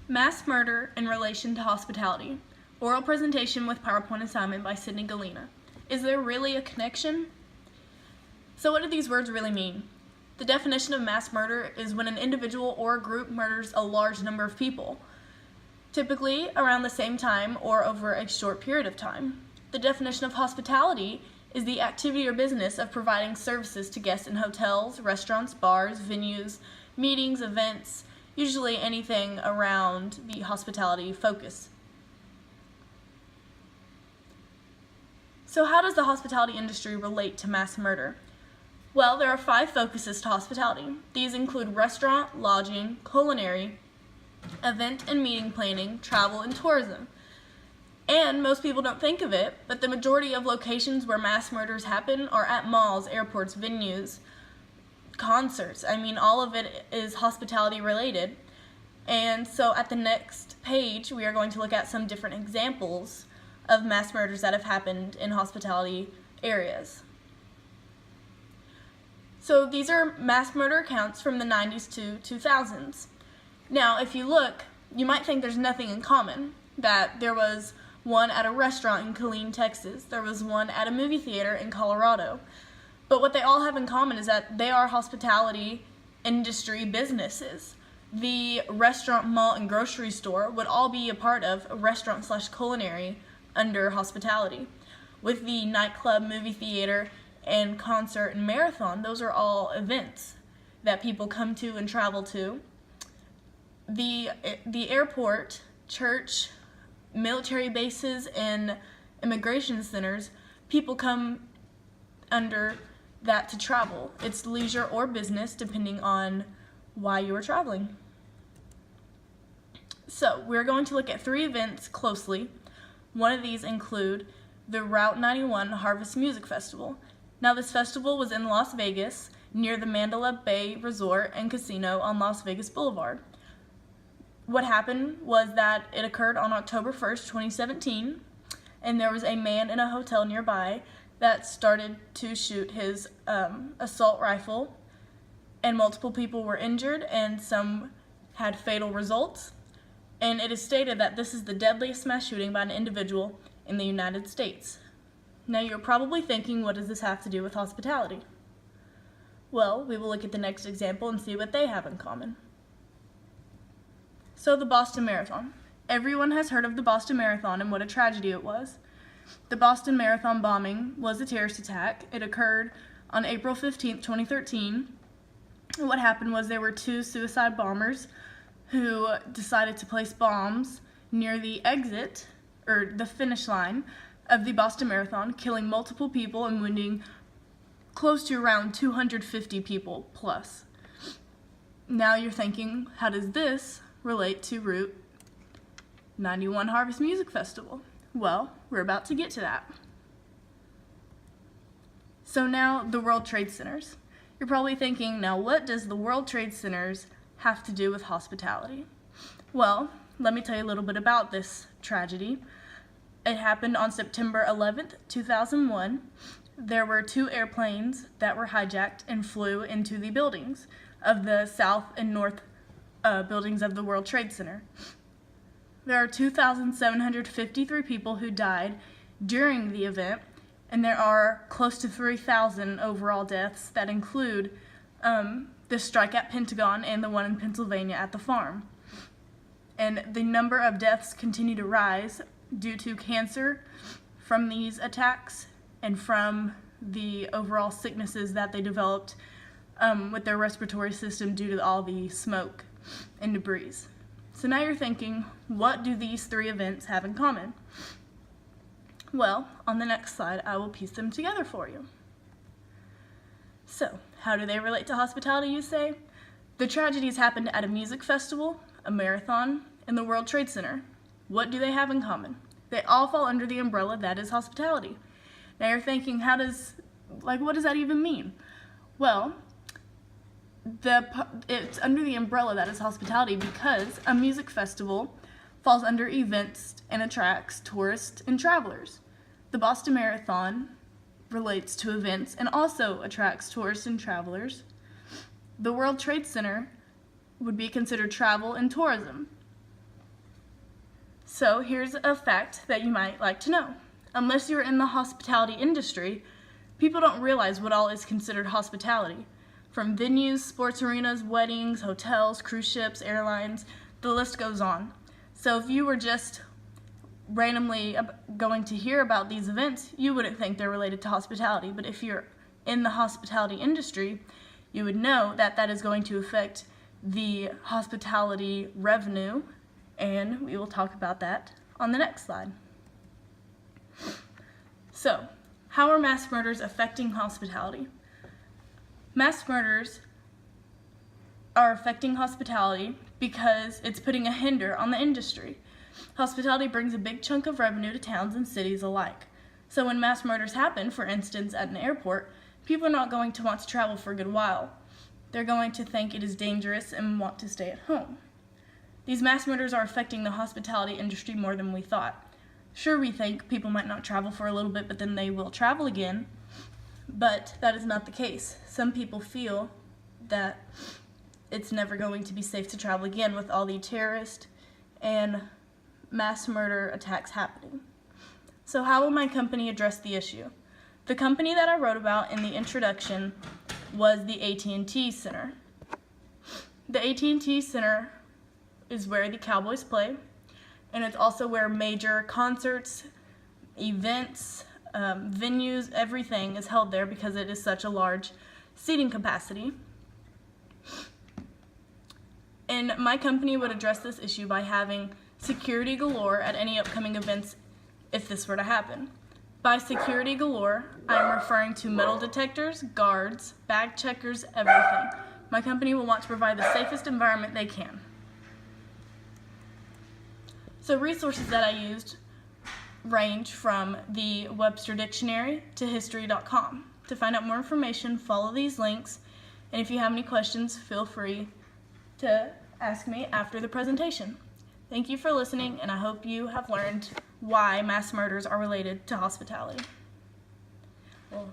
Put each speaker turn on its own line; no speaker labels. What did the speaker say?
Mass Murder in Relation to Hospitality. Oral presentation with PowerPoint assignment by Sydney Galena. Is there really a connection? So what do these words really mean? The definition of mass murder is when an individual or a group murders a large number of people, typically around the same time or over a short period of time. The definition of hospitality is the activity or business of providing services to guests in hotels, restaurants, bars, venues, meetings, events, usually anything around the hospitality focus. So how does the hospitality industry relate to mass murder? Well, there are 5 focuses to hospitality. These include restaurant, lodging, culinary, event and meeting planning, travel, and tourism. And most people don't think of it, but the majority of locations where mass murders happen are at malls, airports, venues, concerts. All of it is hospitality related. And so at the next page, we are going to look at some different examples of mass murders that have happened in hospitality areas. So these are mass murder accounts from the 90s to 2000s. Now, if you look, you might think there's nothing in common, that there was one at a restaurant in Killeen, Texas. There was one at a movie theater in Colorado. But what they all have in common is that they are hospitality industry businesses. The restaurant, mall, and grocery store would all be a part of a restaurant/culinary under hospitality. With the nightclub, movie theater, and concert and marathon, those are all events that people come to and travel to. The airport, church, military bases, and immigration centers, people come under that to travel. It's leisure or business depending on why you are traveling. So we're going to look at 3 events closely. One of these include the Route 91 Harvest Music Festival. Now this festival was in Las Vegas near the Mandalay Bay Resort and Casino on Las Vegas Boulevard. What happened was that it occurred on October 1st, 2017, and there was a man in a hotel nearby that started to shoot his assault rifle, and multiple people were injured and some had fatal results. And it is stated that this is the deadliest mass shooting by an individual in the United States. Now you're probably thinking, what does this have to do with hospitality? Well, we will look at the next example and see what they have in common. So the Boston Marathon. Everyone has heard of the Boston Marathon and what a tragedy it was. The Boston Marathon bombing was a terrorist attack. It occurred on April 15, 2013. What happened was there were 2 suicide bombers who decided to place bombs near the exit, or the finish line, of the Boston Marathon, killing multiple people and wounding close to around 250 people plus. Now you're thinking, how does this relate to Route 91 Harvest Music Festival? Well, we're about to get to that. So now the World Trade Centers. You're probably thinking, now what does the World Trade Centers have to do with hospitality? Well, let me tell you a little bit about this tragedy. It happened on September 11th, 2001. There were 2 airplanes that were hijacked and flew into the buildings of the south and north buildings of the World Trade Center. There are 2,753 people who died during the event, and there are close to 3,000 overall deaths that include the strike at Pentagon and the one in Pennsylvania at the farm. And the number of deaths continue to rise due to cancer from these attacks and from the overall sicknesses that they developed with their respiratory system due to all the smoke and debris. So now you're thinking, what do these 3 events have in common? Well, on the next slide, I will piece them together for you. So, how do they relate to hospitality, you say? The tragedies happened at a music festival, a marathon, and the World Trade Center. What do they have in common? They all fall under the umbrella that is hospitality. Now you're thinking, what does that even mean? Well, it's under the umbrella that is hospitality because a music festival falls under events and attracts tourists and travelers. The Boston Marathon relates to events and also attracts tourists and travelers. The World Trade Center would be considered travel and tourism. So here's a fact that you might like to know. Unless you're in the hospitality industry, people don't realize what all is considered hospitality. From venues, sports arenas, weddings, hotels, cruise ships, airlines, the list goes on. So if you were just randomly going to hear about these events, you wouldn't think they're related to hospitality. But if you're in the hospitality industry, you would know that that is going to affect the hospitality revenue, and we will talk about that on the next slide. So, how are mass murders affecting hospitality? Mass murders are affecting hospitality because it's putting a hinder on the industry. Hospitality brings a big chunk of revenue to towns and cities alike. So when mass murders happen, for instance at an airport, people are not going to want to travel for a good while. They're going to think it is dangerous and want to stay at home. These mass murders are affecting the hospitality industry more than we thought. Sure, we think people might not travel for a little bit, but then they will travel again, but that is not the case. Some people feel that it's never going to be safe to travel again with all the terrorist and mass murder attacks happening. So how will my company address the issue? The company that I wrote about in the introduction was the AT&T Center. The AT&T Center is where the Cowboys play, and it's also where major concerts, events, venues, everything is held there because it is such a large seating capacity. And my company would address this issue by having security galore at any upcoming events if this were to happen. By security galore, I'm referring to metal detectors, guards, bag checkers, everything. My company will want to provide the safest environment they can. So resources that I used range from the Webster Dictionary to history.com. To find out more information, follow these links, and if you have any questions, feel free to ask me after the presentation. Thank you for listening, and I hope you have learned why mass murders are related to hospitality. Well,